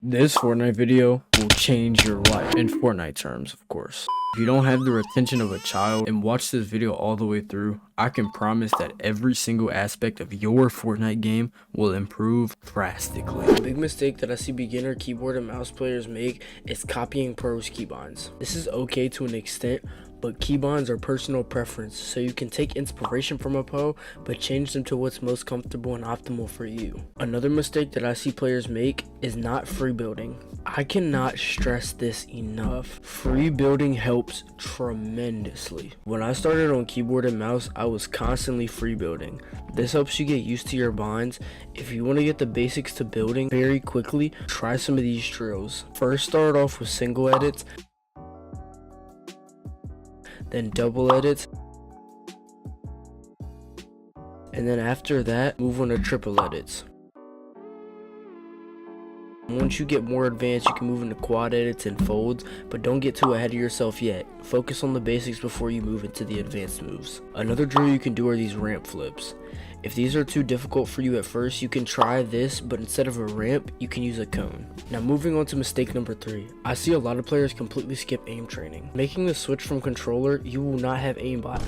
This Fortnite video will change your life, in Fortnite terms, of course. If you don't have the retention of a child and watch this video all the way through, I can promise that every single aspect of your Fortnite game will improve drastically. A big mistake that I see beginner keyboard and mouse players make is copying pros' keybinds. This is okay to an extent, but keybinds are personal preference, so you can take inspiration from a pro, but change them to what's most comfortable and optimal for you. Another mistake that I see players make is not free building. I cannot stress this enough. Free building helps tremendously. When I started on keyboard and mouse, I was constantly free building. This helps you get used to your binds. If you want to get the basics to building very quickly, try some of these drills. First, start off with single edits, then double edits, and then after that, move on to triple edits. Once you get more advanced, you can move into quad edits and folds, but don't get too ahead of yourself yet. Focus on the basics before you move into the advanced moves. Another drill you can do are these ramp flips. If these are too difficult for you at first, you can try this, but instead of a ramp, you can use a cone. Now moving on to mistake number 3. I see a lot of players completely skip aim training. Making the switch from controller, you will not have aimbot.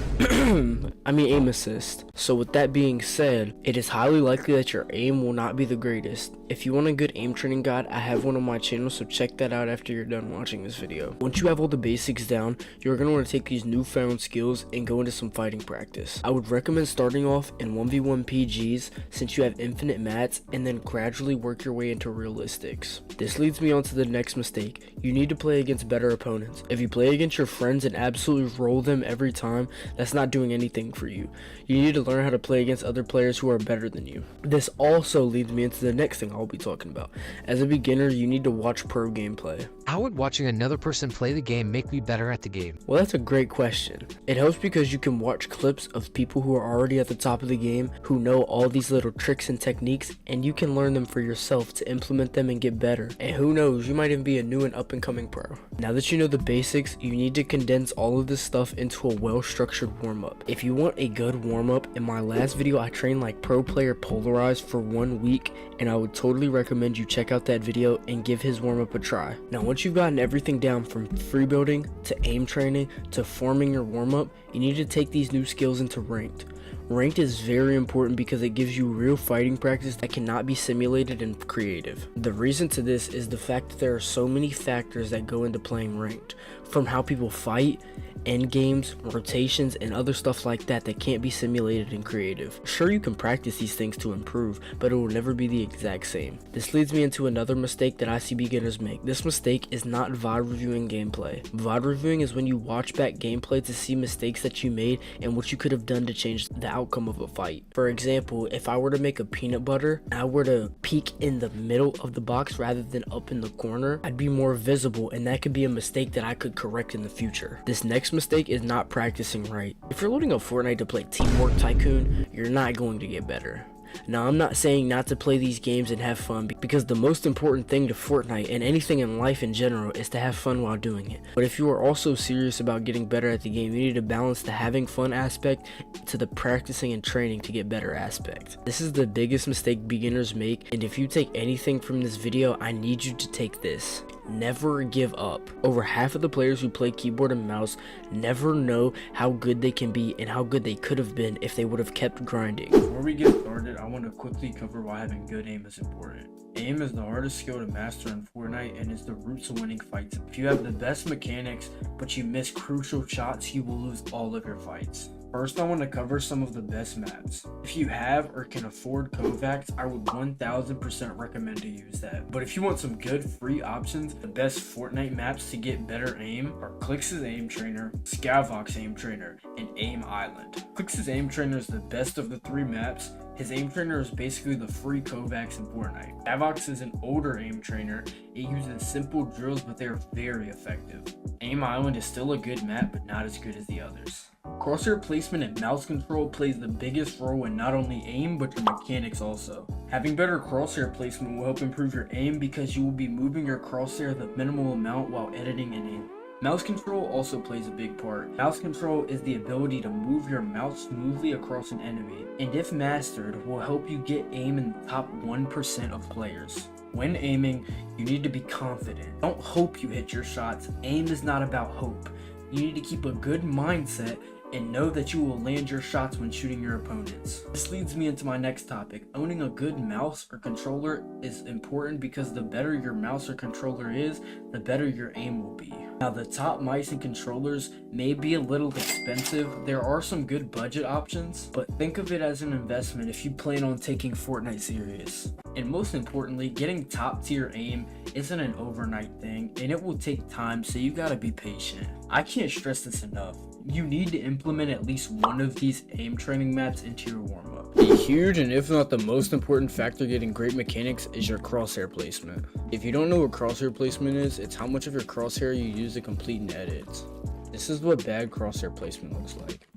aim assist. So with that being said, it is highly likely that your aim will not be the greatest. If you want a good aim training guide, I have one on my channel, so check that out after you're done watching this video. Once you have all the basics down, you're going to want to take these newfound skills and go into some fighting practice. I would recommend starting off in 1v1 PGs since you have infinite mats, and then gradually work your way into realistics. This leads me on to the next mistake. You need to play against better opponents. If you play against your friends and absolutely roll them every time, that's not doing anything for you. You need to learn how to play against other players who are better than you. This also leads me into the next thing I'll be talking about. As a beginner, you need to watch pro gameplay. How would watching another person play the game make me better at the game? Well, that's a great question. It helps because you can watch clips of people who are already at the top of the game, who know all these little tricks and techniques, and you can learn them for yourself to implement them and get better. And who knows, you might even be a new and up and coming pro. Now that you know the basics, you need to condense all of this stuff into a well-structured warm-up. If you want a good warm-up, in my last video I trained like pro player Polarized for 1 week, and I would totally recommend you check out that video and give his warm-up a try. Now once you've gotten everything down from free building to aim training to forming your warm-up, you need to take these new skills into ranked. Ranked is very important because it gives you real fighting practice that cannot be simulated in creative. The reason to this is the fact that there are so many factors that go into playing ranked, from how people fight, end games, rotations, and other stuff like that can't be simulated in creative. Sure, you can practice these things to improve, but it will never be the exact same. This leads me into another mistake that I see beginners make. This mistake is not VOD reviewing gameplay. VOD reviewing is when you watch back gameplay to see mistakes that you made and what you could have done to change the outcome of a fight. For example, if I were to make a peanut butter and I were to peek in the middle of the box rather than up in the corner, I'd be more visible, and that could be a mistake that I could correct in the future. This next mistake is not practicing right. If you're loading up Fortnite to play Teamwork Tycoon, you're not going to get better. Now, I'm not saying not to play these games and have fun, because the most important thing to Fortnite and anything in life in general is to have fun while doing it. But if you are also serious about getting better at the game, you need to balance the having fun aspect to the practicing and training to get better aspect. This is the biggest mistake beginners make, and if you take anything from this video, I need you to take this. Never give up. Over half of the players who play keyboard and mouse never know how good they can be and how good they could have been if they would have kept grinding. Before we get started, I want to quickly cover why having good aim is important. Aim is the hardest skill to master in Fortnite and is the root to winning fights. If you have the best mechanics but you miss crucial shots, you will lose all of your fights. First, I want to cover some of the best maps. If you have or can afford Kovacs, I would 1000% recommend to use that. But if you want some good free options, the best Fortnite maps to get better aim are Clix's Aim Trainer, Scavok's Aim Trainer, and Aim Island. Clix's Aim Trainer is the best of the 3 maps. His aim trainer is basically the free Kovacs in Fortnite. Scavok's is an older aim trainer. It uses simple drills, but they are very effective. Aim Island is still a good map, but not as good as the others. Crosshair placement and mouse control plays the biggest role in not only aim, but your mechanics also. Having better crosshair placement will help improve your aim because you will be moving your crosshair the minimal amount while editing and aiming. Mouse control also plays a big part. Mouse control is the ability to move your mouse smoothly across an enemy, and if mastered, will help you get aim in the top 1% of players. When aiming, you need to be confident. Don't hope you hit your shots. Aim is not about hope. You need to keep a good mindset and know that you will land your shots when shooting your opponents. This leads me into my next topic. Owning a good mouse or controller is important because the better your mouse or controller is, the better your aim will be. Now, the top mice and controllers may be a little expensive. There are some good budget options, but think of it as an investment if you plan on taking Fortnite serious. And most importantly, getting top tier aim isn't an overnight thing, and it will take time, so you gotta be patient. I can't stress this enough. You need to implement at least one of these aim training maps into your warm-up. A huge and if not the most important factor getting great mechanics is your crosshair placement. If you don't know what crosshair placement is, it's how much of your crosshair you use to complete an edit. This is what bad crosshair placement looks like.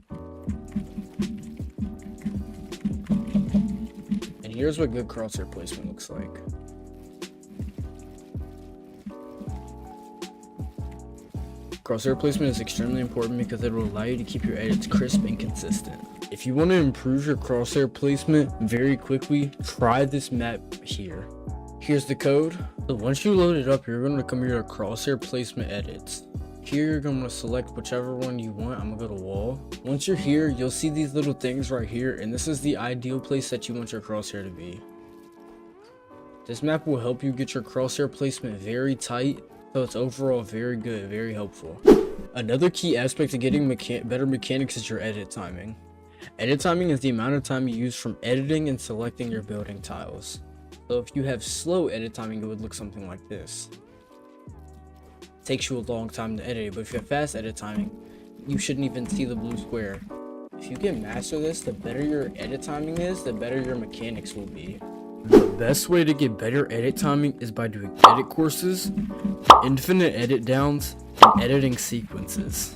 And here's what good crosshair placement looks like. Crosshair placement is extremely important because it will allow you to keep your edits crisp and consistent. If you want to improve your crosshair placement very quickly, try this map here. Here's the code. So once you load it up, you're going to come here to crosshair placement edits. Here you're going to select whichever one you want. I'm going to go to wall. Once you're here, you'll see these little things right here, and this is the ideal place that you want your crosshair to be. This map will help you get your crosshair placement very tight, so it's overall very good, very helpful. Another key aspect of getting better mechanics is your edit timing. Edit timing is the amount of time you use from editing and selecting your building tiles. So if you have slow edit timing, it would look something like this. It takes you a long time to edit it, but if you have fast edit timing, you shouldn't even see the blue square. If you can master this, the better your edit timing is, the better your mechanics will be. The best way to get better edit timing is by doing edit courses, infinite edit downs, and editing sequences.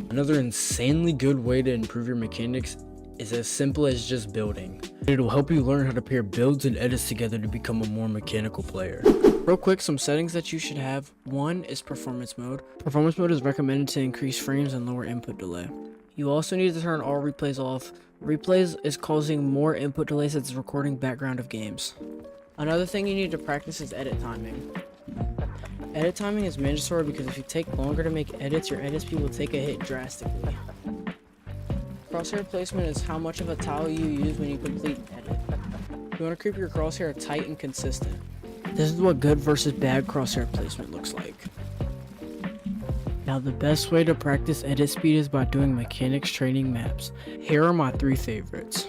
Another insanely good way to improve your mechanics is as simple as just building. It'll help you learn how to pair builds and edits together to become a more mechanical player. Real quick, some settings that you should have. One is performance mode. Performance mode is recommended to increase frames and lower input delay. You also need to turn all replays off. Replays is causing more input delays as it's recording background of games. Another thing you need to practice is edit timing. Edit timing is mandatory because if you take longer to make edits, your edit speed will take a hit drastically. Crosshair placement is how much of a tile you use when you complete an edit. You want to keep your crosshair tight and consistent. This is what good versus bad crosshair placement looks like. Now, the best way to practice edit speed is by doing mechanics training maps. Here are my 3 favorites.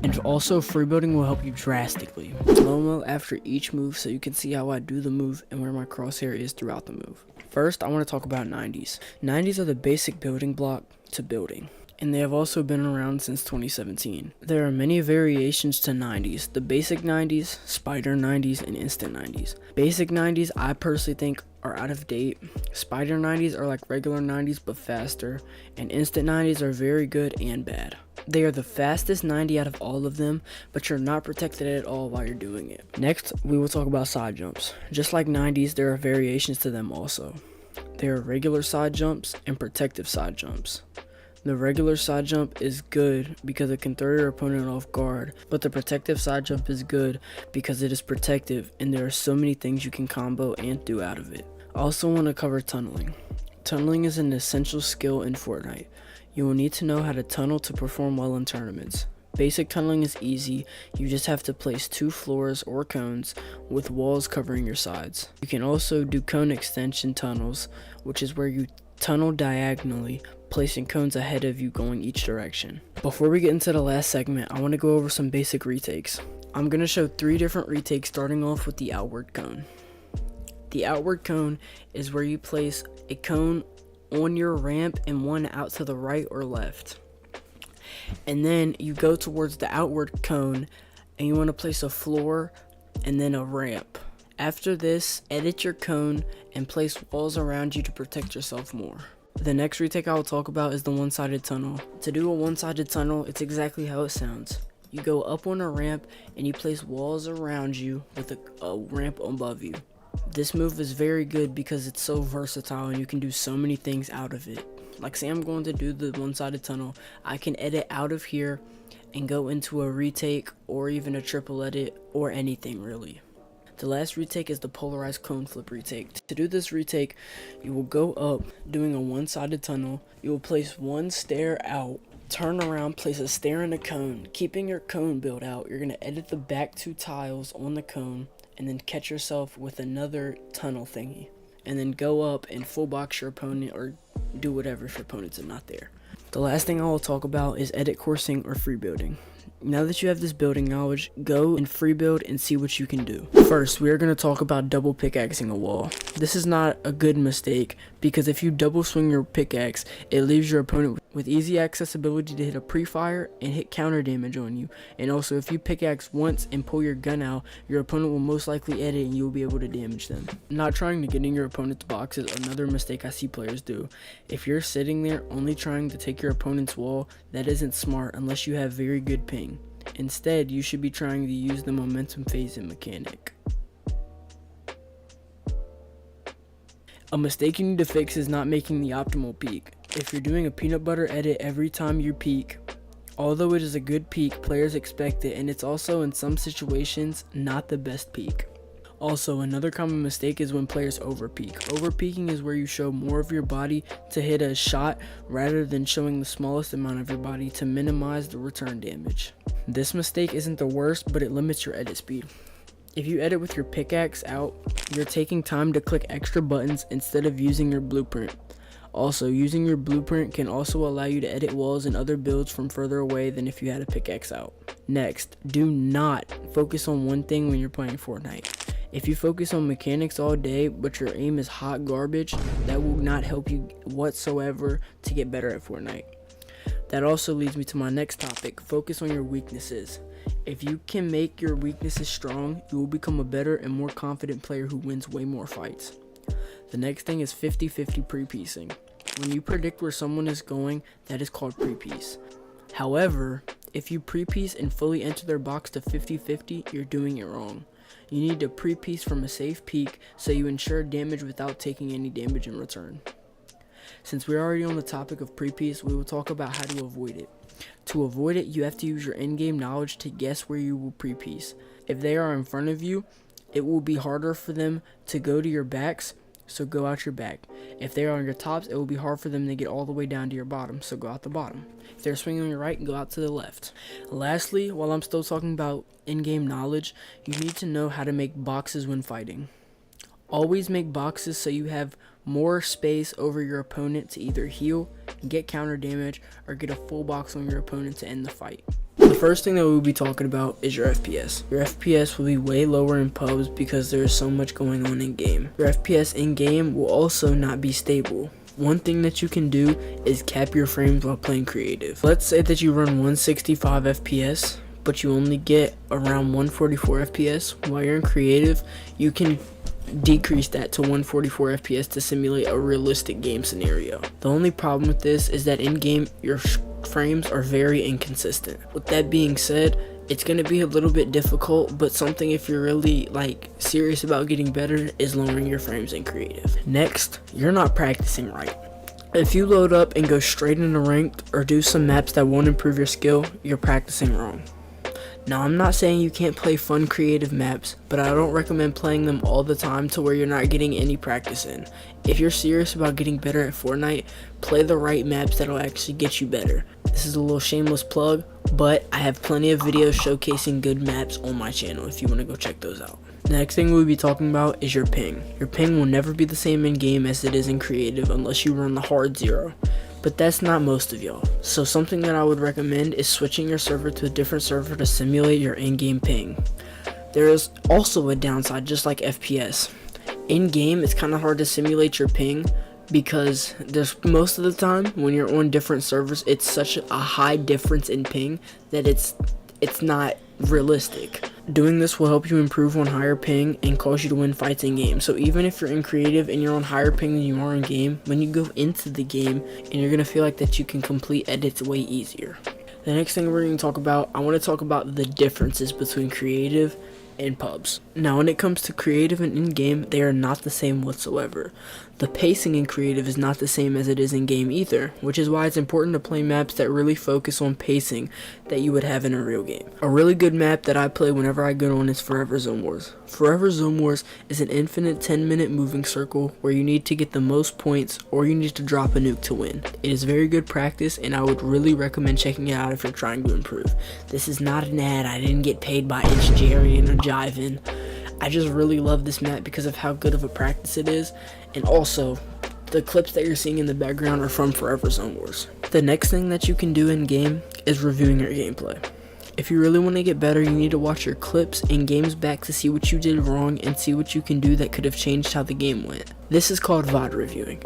And also, freebuilding will help you drastically. Slow-mo after each move so you can see how I do the move and where my crosshair is throughout the move. First, I want to talk about 90s. 90s are the basic building block to building, and they have also been around since 2017. There are many variations to 90s. The basic 90s, spider 90s, and instant 90s. Basic 90s I personally think are out of date. Spider 90s are like regular 90s but faster, and instant 90s are very good and bad. They are the fastest 90 out of all of them, but you're not protected at all while you're doing it. Next, we will talk about side jumps. Just like 90s, there are variations to them also. There are regular side jumps and protective side jumps. The regular side jump is good because it can throw your opponent off guard, but the protective side jump is good because it is protective and there are so many things you can combo and do out of it. I also want to cover tunneling. Tunneling is an essential skill in Fortnite. You will need to know how to tunnel to perform well in tournaments. Basic tunneling is easy. You just have to place 2 floors or cones with walls covering your sides. You can also do cone extension tunnels, which is where you tunnel diagonally, placing cones ahead of you going each direction. Before we get into the last segment, I want to go over some basic retakes. I'm going to show 3 different retakes, starting off with the outward cone. The outward cone is where you place a cone on your ramp and one out to the right or left. And then you go towards the outward cone and you want to place a floor and then a ramp. After this, edit your cone and place walls around you to protect yourself more. The next retake I will talk about is the one-sided tunnel. To do a one-sided tunnel, it's exactly how it sounds. You go up on a ramp and you place walls around you with a ramp above you. This move is very good because it's so versatile and you can do so many things out of it. Like say I'm going to do the one-sided tunnel, I can edit out of here and go into a retake or even a triple edit or anything really. The last retake is the polarized cone flip retake. To do this retake, you will go up doing a one-sided tunnel, you will place one stair out, turn around, place a stair in a cone. Keeping your cone built out, you're going to edit the back two tiles on the cone and then catch yourself with another tunnel thingy. And then go up and full box your opponent or do whatever if your opponents are not there. The last thing I will talk about is edit coursing or free building. Now that you have this building knowledge, go and free build and see what you can do. First, we are going to talk about double pickaxing a wall. This is not a good mistake because if you double swing your pickaxe, it leaves your opponent with easy accessibility to hit a pre-fire and hit counter damage on you. And also, if you pickaxe once and pull your gun out, your opponent will most likely edit and you will be able to damage them. Not trying to get in your opponent's box is another mistake I see players do. If you're sitting there only trying to take your opponent's wall, that isn't smart unless you have very good ping. Instead, you should be trying to use the momentum phasing mechanic. A mistake you need to fix is not making the optimal peak. If you're doing a peanut butter edit every time you peak, although it is a good peak, players expect it, and it's also in some situations not the best peak. Also, another common mistake is when players overpeak. Overpeaking is where you show more of your body to hit a shot rather than showing the smallest amount of your body to minimize the return damage. This mistake isn't the worst, but it limits your edit speed. If you edit with your pickaxe out, you're taking time to click extra buttons instead of using your blueprint. Also, using your blueprint can also allow you to edit walls and other builds from further away than if you had a pickaxe out. Next, do not focus on one thing when you're playing Fortnite. If you focus on mechanics all day, but your aim is hot garbage, that will not help you whatsoever to get better at Fortnite. That also leads me to my next topic, focus on your weaknesses. If you can make your weaknesses strong, you will become a better and more confident player who wins way more fights. The next thing is 50-50 pre-piecing. When you predict where someone is going, that is called pre-piece. However, if you pre-piece and fully enter their box to 50-50, you're doing it wrong. You need to pre-piece from a safe peak so you ensure damage without taking any damage in return. Since we're already on the topic of pre-piece, we will talk about how to avoid it. To avoid it, you have to use your in-game knowledge to guess where you will pre-piece. If they are in front of you, it will be harder for them to go to your backs, so go out your back. If they are on your tops, it will be hard for them to get all the way down to your bottom, so go out the bottom. If they're swinging on your right, go out to the left. Lastly, while I'm still talking about in-game knowledge, you need to know how to make boxes when fighting. Always make boxes so you have more space over your opponent to either heal, get counter damage, or get a full box on your opponent to end the fight. The first thing that we'll be talking about is your FPS. Your FPS will be way lower in pubs because there is so much going on in game. Your FPS in game will also not be stable. One thing that you can do is cap your frames while playing creative. Let's say that you run 165 FPS, but you only get around 144 FPS. While you're in creative, you can decrease that to 144 FPS to simulate a realistic game scenario. The only problem with this is that in game, your frames are very inconsistent. With that being said, it's going to be a little bit difficult, but something if you're really serious about getting better is lowering your frames in creative. Next, you're not practicing right. If you load up and go straight into ranked or do some maps that won't improve your skill, you're practicing wrong. Now, I'm not saying you can't play fun creative maps, but I don't recommend playing them all the time to where you're not getting any practice in. If you're serious about getting better at Fortnite, play the right maps that'll actually get you better. This is a little shameless plug, but I have plenty of videos showcasing good maps on my channel if you want to go check those out. The next thing we'll be talking about is your ping. Your ping will never be the same in game as it is in creative unless you run the hard 0. But that's not most of y'all. So something that I would recommend is switching your server to a different server to simulate your in-game ping. There is also a downside, just like FPS. In-game, it's kind of hard to simulate your ping because there's most of the time when you're on different servers, it's such a high difference in ping that it's not realistic. Doing this will help you improve on higher ping and cause you to win fights in game. So even if you're in creative and you're on higher ping than you are in game, when you go into the game and you're going to feel like that you can complete edits way easier. The next thing we're going to talk about, I want to talk about the differences between creative in pubs. Now when it comes to creative and in-game, they are not the same whatsoever. The pacing in creative is not the same as it is in game either, which is why it's important to play maps that really focus on pacing that you would have in a real game. A really good map that I play whenever I go on is Forever Zone Wars. Forever Zone Wars is an infinite 10-minute moving circle where you need to get the most points or you need to drop a nuke to win. It is very good practice and I would really recommend checking it out if you're trying to improve. This is not an ad, I didn't get paid by It's Jerry or Jivin. I just really love this map because of how good of a practice it is, and also the clips that you're seeing in the background are from Forever Zone Wars. The next thing that you can do in game is reviewing your gameplay. If you really want to get better, you need to watch your clips and games back to see what you did wrong and see what you can do that could have changed how the game went. This is called VOD reviewing.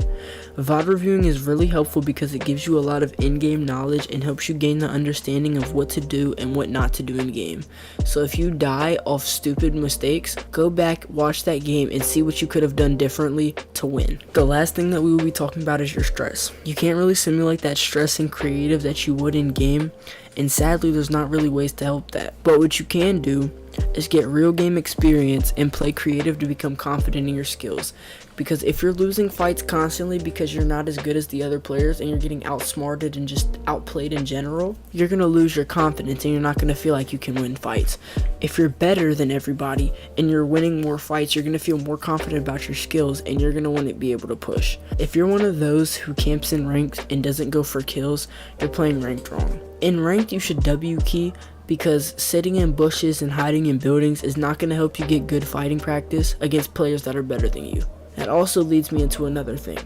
VOD reviewing is really helpful because it gives you a lot of in-game knowledge and helps you gain the understanding of what to do and what not to do in game. So if you die off stupid mistakes, go back, watch that game, and see what you could have done differently to win. The last thing that we will be talking about is your stress. You can't really simulate that stress in creative that you would in game, and sadly there's not really ways to help that. But what you can do is get real game experience and play creative to become confident in your skills. Because if you're losing fights constantly because you're not as good as the other players and you're getting outsmarted and just outplayed in general, you're going to lose your confidence and you're not going to feel like you can win fights. If you're better than everybody and you're winning more fights, you're going to feel more confident about your skills and you're going to want to be able to push. If you're one of those who camps in ranked and doesn't go for kills, you're playing ranked wrong. In ranked, you should W key, because sitting in bushes and hiding in buildings is not going to help you get good fighting practice against players that are better than you. That also leads me into another thing.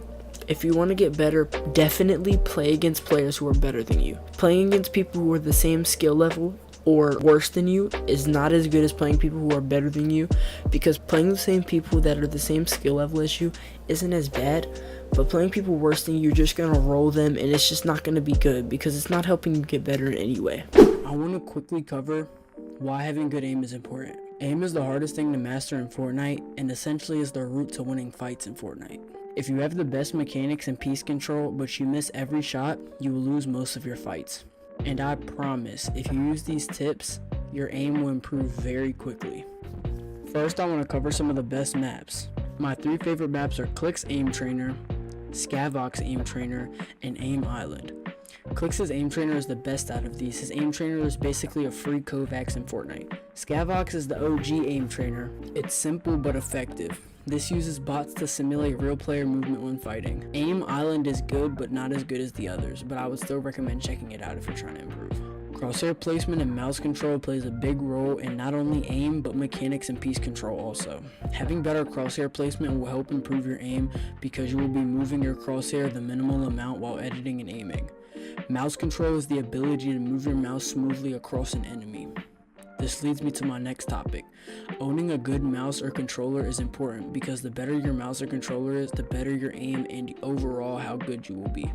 If you want to get better, definitely play against players who are better than you. Playing against people who are the same skill level or worse than you is not as good as playing people who are better than you, because playing the same people that are the same skill level as you isn't as bad, but playing people worse than you, you're just going to roll them and it's just not going to be good because it's not helping you get better in any way. I want to quickly cover why having good aim is important. Aim is the hardest thing to master in Fortnite and essentially is the route to winning fights in Fortnite. If you have the best mechanics and piece control but you miss every shot, you will lose most of your fights. And I promise, if you use these tips, your aim will improve very quickly. First, I want to cover some of the best maps. My 3 favorite maps are Click's Aim Trainer, Scavox Aim Trainer, and Aim Island. Click's Aim Trainer is the best out of these. His Aim Trainer is basically a free Kovacs in Fortnite. Scavox is the OG Aim Trainer. It's simple but effective. This uses bots to simulate real player movement when fighting. Aim Island is good but not as good as the others, but I would still recommend checking it out if you're trying to improve. Crosshair placement and mouse control plays a big role in not only aim but mechanics and piece control also. Having better crosshair placement will help improve your aim because you will be moving your crosshair the minimal amount while editing and aiming. Mouse control is the ability to move your mouse smoothly across an enemy. This leads me to my next topic. Owning a good mouse or controller is important because the better your mouse or controller is, the better your aim and overall how good you will be.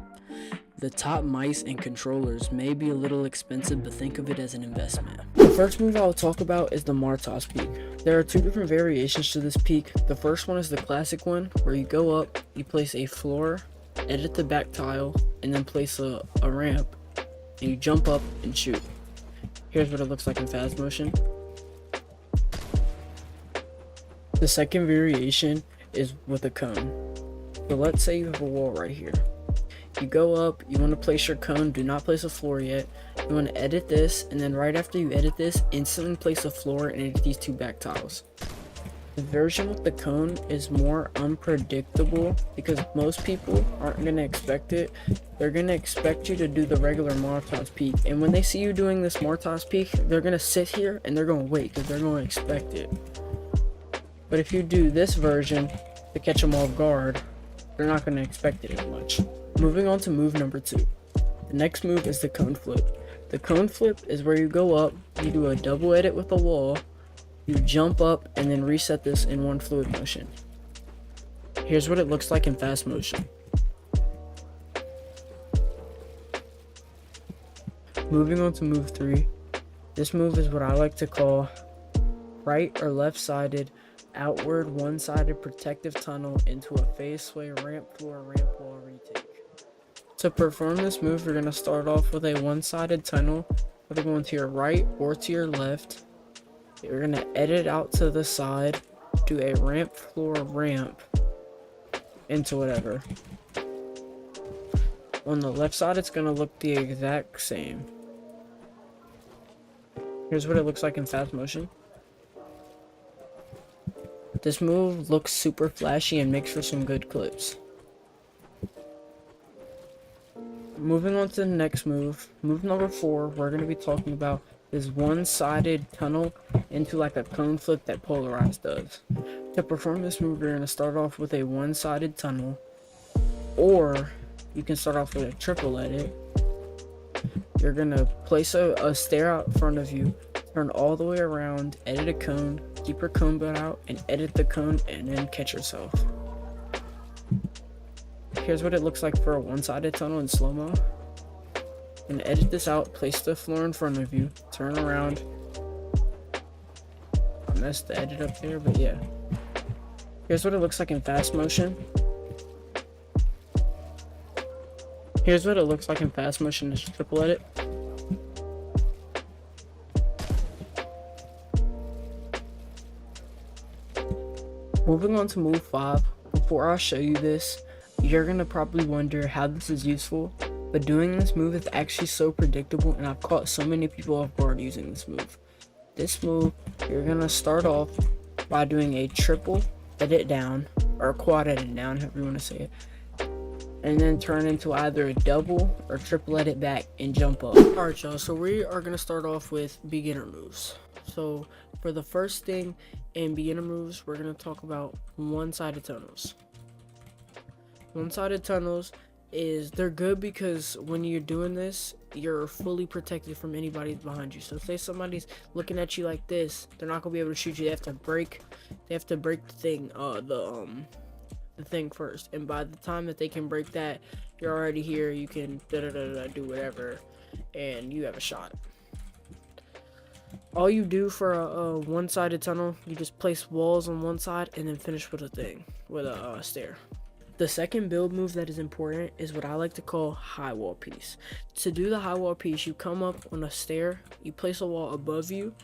The top mice and controllers may be a little expensive, but think of it as an investment. The first move I'll talk about is the Martos peak. There are 2 different variations to this peak. The first one is the classic one, where you go up, you place a floor, edit the back tile, and then place a ramp, and you jump up and shoot. Here's what it looks like in fast motion. The second variation is with a cone. So let's say you have a wall right here. You go up, you want to place your cone, do not place a floor yet. You want to edit this, and then right after you edit this, instantly place a floor and edit these 2 back tiles. The version with the cone is more unpredictable because most people aren't going to expect it. They're going to expect you to do the regular Martos peak, and when they see you doing this Martos peak, they're going to sit here and they're going to wait because they're going to expect it. But if you do this version to catch them off guard, they're not going to expect it as much. Moving on to move number 2. The next move is the cone flip. The cone flip is where you go up, you do a double edit with a wall, you jump up, and then reset this in one fluid motion. Here's what it looks like in fast motion. Moving on to move 3. This move is what I like to call right or left sided outward one-sided protective tunnel into a phase sway ramp floor ramp wall retake. To perform this move, you're going to start off with a one-sided tunnel, whether going to your right or to your left. You're gonna edit out to the side, do a ramp floor ramp into whatever. On the left side, it's gonna look the exact same. Here's what it looks like in fast motion. This move looks super flashy and makes for some good clips. Moving on to the next move, move number 4, we're going to be talking about this one-sided tunnel into like a cone flip that Polarized does. To perform this move, you're going to start off with a one-sided tunnel, or you can start off with a triple edit. You're going to place a stair out in front of you, turn all the way around, edit a cone, keep your cone built out, and edit the cone, and then catch yourself. Here's what it looks like for a one-sided tunnel in slow-mo. And edit this out, place the floor in front of you, turn around. I messed the edit up there, but yeah. Here's what it looks like in fast motion. Here's what it looks like in fast motion as triple edit. Moving on to move 5, before I show you this, you're gonna probably wonder how this is useful, but doing this move is actually so predictable, and I've caught so many people off guard using this move. This move, you're gonna start off by doing a triple edit down, or quad edit down, however you wanna say it, and then turn into either a double or triple edit back and jump up. Alright y'all, so we are gonna start off with beginner moves. So for the first thing in beginner moves, we're gonna talk about one-sided tunnels. One-sided tunnels they're good because when you're doing this, you're fully protected from anybody behind you. So say somebody's looking at you like this, they're not gonna be able to shoot you. They have to break the thing, the thing first. And by the time that they can break that, you're already here. You can do whatever, and you have a shot. All you do for a one-sided tunnel, you just place walls on one side and then finish with a stair. The second build move that is important is what I like to call high wall piece. To do the high wall piece, you come up on a stair, you place a wall above you,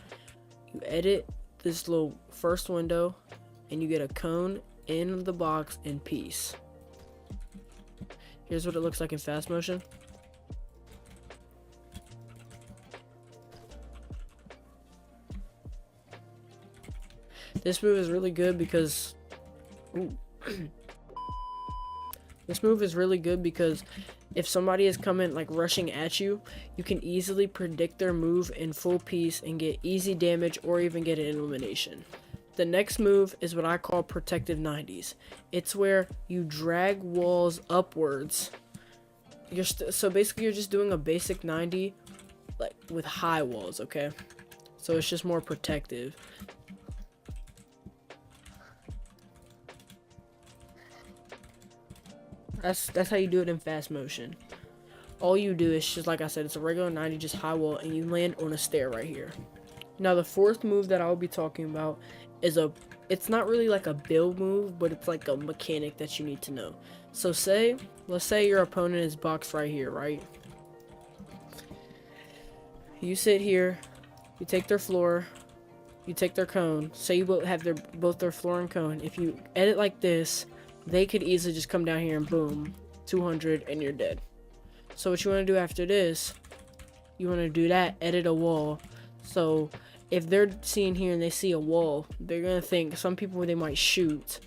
you edit this little first window, and you get a cone in the box in piece. Here's what it looks like in fast motion. This move is really good because if somebody is coming like rushing at you, you can easily predict their move in full piece and get easy damage or even get an elimination. The next move is what I call protective 90s. It's where you drag walls upwards. So basically you're just doing a basic 90 like with high walls, okay? So it's just more protective. That's how you do it in fast motion. All you do is just, like I said, it's a regular 90, just high wall, and you land on a stair right here. Now the fourth move that I'll be talking about is it's not really like a build move, but it's like a mechanic that you need to know. So let's say your opponent is boxed right here, right? You sit here, you take their floor, you take their cone. Say you both have both their floor and cone. If you edit like this, they could easily just come down here and boom, 200 and you're dead. So what you want to do after this, you want to do that, edit a wall. So if they're seeing here and they see a wall, they're going to think, some people, they might shoot.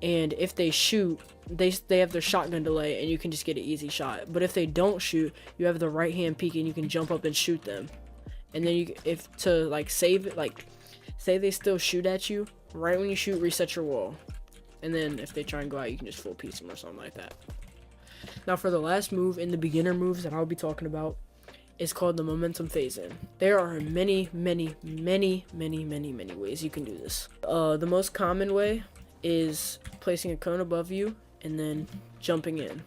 And if they shoot, they have their shotgun delay and you can just get an easy shot. But if they don't shoot, you have the right hand peek and you can jump up and shoot them. And then save it, like say they still shoot at you, right when you shoot, reset your wall. And then if they try and go out, you can just full piece them or something like that. Now for the last move in the beginner moves that I'll be talking about is called the momentum phase in. There are many ways you can do this. The most common way is placing a cone above you and then jumping in.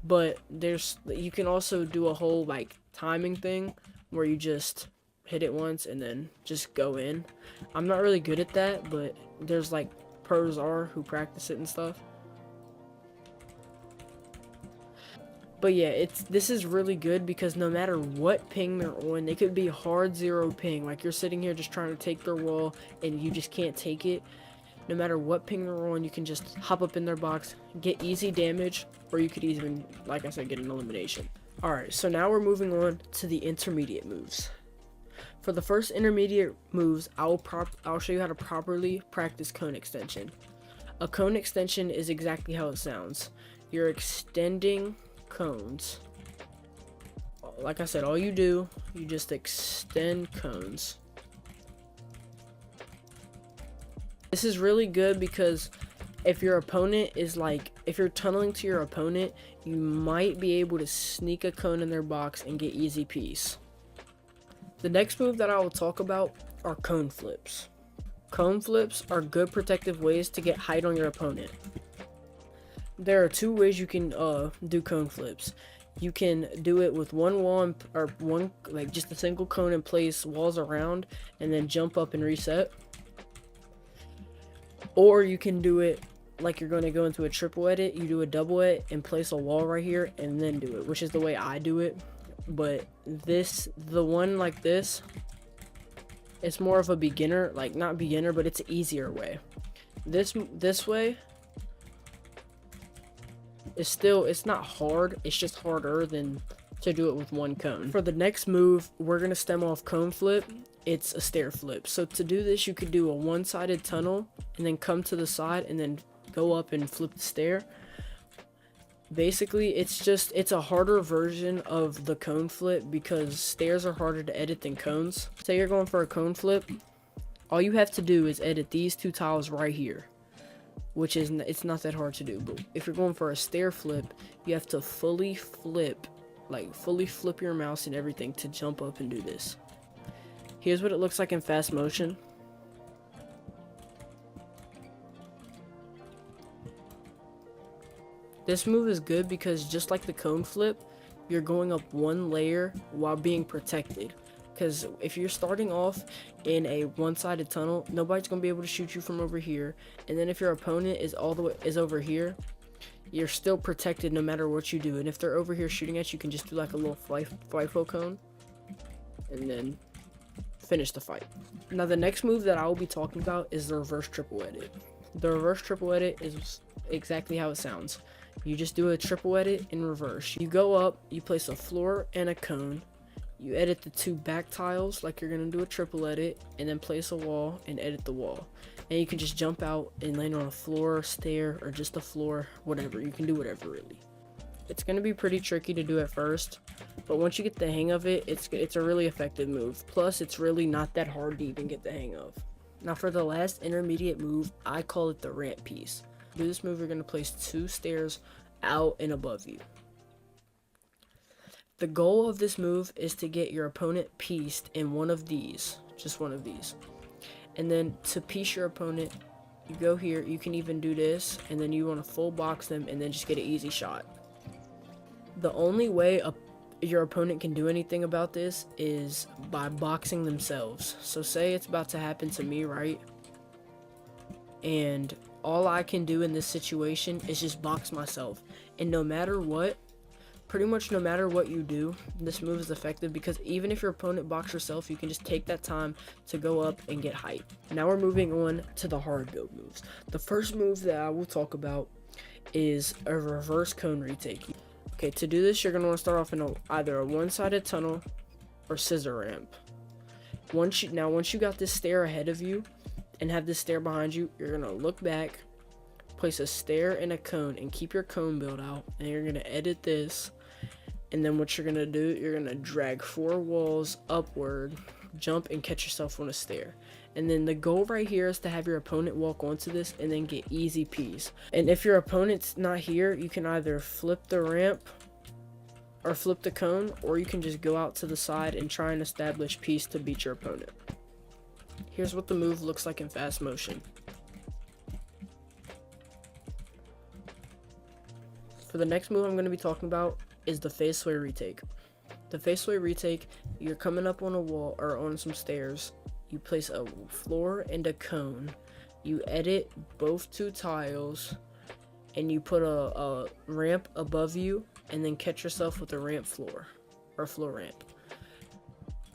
But you can also do a whole like timing thing where you just hit it once and then just go in. I'm not really good at that, but there's like pros who practice it and stuff. But yeah, this is really good because no matter what ping they're on, they could be hard 0 ping. Like you're sitting here just trying to take their wall and you just can't take it. No matter what ping they're on, you can just hop up in their box, get easy damage, or you could even, like I said, get an elimination. Alright, so now we're moving on to the intermediate moves. For the first intermediate moves, I'll show you how to properly practice cone extension. A cone extension is exactly how it sounds. You're extending cones. Like I said, all you do, you just extend cones. This is really good because if your opponent is if you're tunneling to your opponent, you might be able to sneak a cone in their box and get easy piece. The next move that I will talk about are cone flips. Cone flips are good protective ways to get height on your opponent. There are 2 ways you can do cone flips. You can do it with one wall or just a single cone and place walls around and then jump up and reset. Or you can do it like you're going to go into a triple edit. You do a double edit and place a wall right here and then do it, which is the way I do it. But the one like this, it's more of a beginner, not beginner, but it's an easier way. This way is it's not hard, it's just harder than to do it with one cone. For the next move, we're going to stem off cone flip. It's a stair flip. So to do this, you could do a one-sided tunnel and then come to the side and then go up and flip the stair. Basically, it's a harder version of the cone flip because stairs are harder to edit than cones. Say you're going for a cone flip, all you have to do is edit these 2 tiles right here, which is it's not that hard to do. But if you're going for a stair flip, you have to fully flip your mouse and everything to jump up and do this. Here's what it looks like in fast motion. This move is good because just like the cone flip, you're going up one layer while being protected. Because if you're starting off in a one-sided tunnel, nobody's going to be able to shoot you from over here. And then if your opponent is over here, you're still protected no matter what you do. And if they're over here shooting at you, you can just do like a little FIFO cone and then finish the fight. Now the next move that I will be talking about is the reverse triple edit. The reverse triple edit is exactly how it sounds. You just do a triple edit in reverse. You go up, you place a floor and a cone. You edit the 2 back tiles like you're gonna do a triple edit, and then place a wall and edit the wall. And you can just jump out and land on a floor, stair, or just a floor, whatever. You can do whatever really. It's gonna be pretty tricky to do at first, but once you get the hang of it, it's a really effective move. Plus, it's really not that hard to even get the hang of. Now for the last intermediate move, I call it the ramp piece. To do this move, you're gonna place 2 stairs out and above you. The goal of this move is to get your opponent pieced in one of these, just one of these. And then to piece your opponent, you go here, you can even do this, and then you want to full box them and then just get an easy shot. The only way your opponent can do anything about this is by boxing themselves. So say it's about to happen to me, right? And all I can do in this situation is just box myself. And no matter what, pretty much no matter what you do, this move is effective because even if your opponent boxes yourself, you can just take that time to go up and get height. Now we're moving on to the hard build moves. The first move that I will talk about is a reverse cone retake. Okay, to do this, you're going to want to start off in either a one-sided tunnel or scissor ramp. Once you got this stair ahead of you and have this stair behind you, you're going to look back, place a stair and a cone, and keep your cone build out. And you're going to edit this. And then what you're going to do, you're going to drag 4 walls upward, jump, and catch yourself on a stair. And then the goal right here is to have your opponent walk onto this and then get easy piece. And if your opponent's not here, you can either flip the ramp or flip the cone, or you can just go out to the side and try and establish piece to beat your opponent. Here's what the move looks like in fast motion. For the next move I'm going to be talking about is the face sway retake. The face sway retake, you're coming up on a wall or on some stairs. You place a floor and a cone. You edit both 2 tiles, and you put a ramp above you and then catch yourself with a ramp floor, or floor ramp.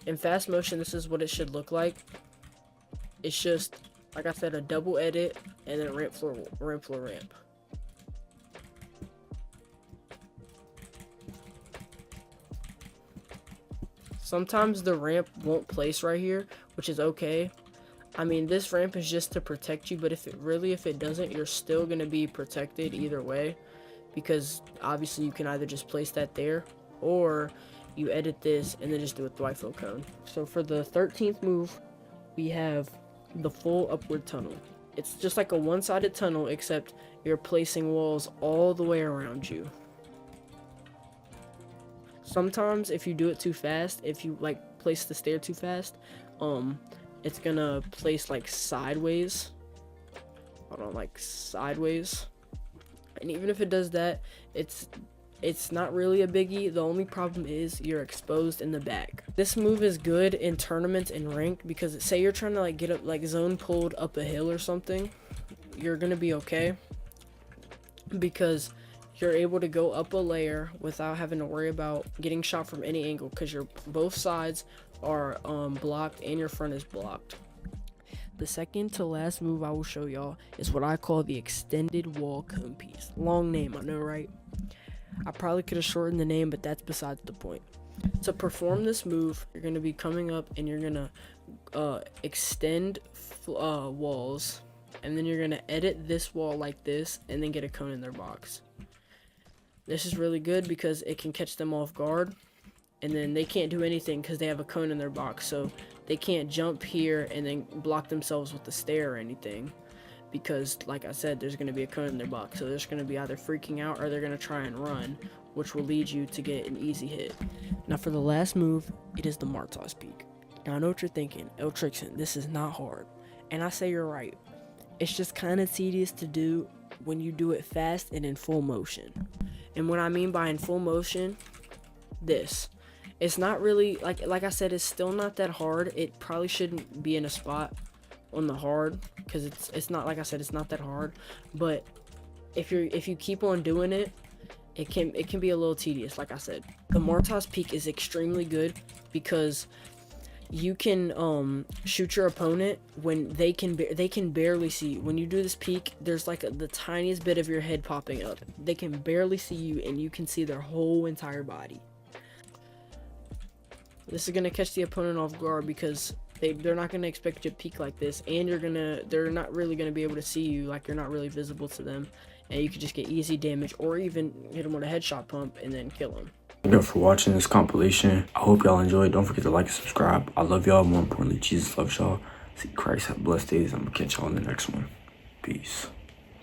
In fast motion, this is what it should look like. It's just, like I said, a double edit and then ramp floor ramp. Sometimes the ramp won't place right here, which is okay. I mean, this ramp is just to protect you, but if it doesn't, you're still gonna be protected either way, because obviously you can either just place that there, or you edit this and then just do a Thwifo cone. So for the 13th move, we have the full upward tunnel. It's just like a one-sided tunnel, except you're placing walls all the way around you. Sometimes if you do it too fast, if you like place the stair too fast, it's gonna place like sideways. Hold on, like sideways. And even if it does that, it's not really a biggie. The only problem is you're exposed in the back. This move is good in tournaments and ranked, because say you're trying to like get up, like zone pulled up a hill or something, you're gonna be okay, because you're able to go up a layer without having to worry about getting shot from any angle, because your both sides are blocked and your front is blocked. The second to last move I will show y'all is what I call the extended wall cone piece. Long name, I know, right? I probably could have shortened the name, but that's besides the point. To perform this move, you're going to be coming up and you're going to extend walls, and then you're going to edit this wall like this and then get a cone in their box. This is really good because it can catch them off guard, and then they can't do anything because they have a cone in their box, so they can't jump here and then block themselves with the stair or anything, because like I said, there's going to be a cone in their box, so they're just going to be either freaking out or they're going to try and run, which will lead you to get an easy hit. Now for the last move, it is the Martos peak. Now I know what you're thinking, Trixon, this is not hard, and I say you're right. It's just kind of tedious to do when you do it fast and in full motion. And what I mean by in full motion, it's not really, like I said, it's still not that hard. It probably shouldn't be in a spot on the hard, because it's not, like I said, it's not that hard. But if you keep on doing it, it can be a little tedious. Like I said, the Martos peak is extremely good because you can shoot your opponent when they can barely see you. When you do this peek, there's like the tiniest bit of your head popping up. They can barely see you, and you can see their whole entire body. This is gonna catch the opponent off guard because they're not gonna expect you to peek like this, and they're not really gonna be able to see you, like you're not really visible to them, and you could just get easy damage or even hit them with a headshot pump and then kill them. Thank you for watching this compilation. I hope y'all enjoyed. Don't forget to like and subscribe. I love y'all. More importantly, Jesus loves y'all. See Christ, have blessed days. I'm gonna catch y'all in the next one. Peace.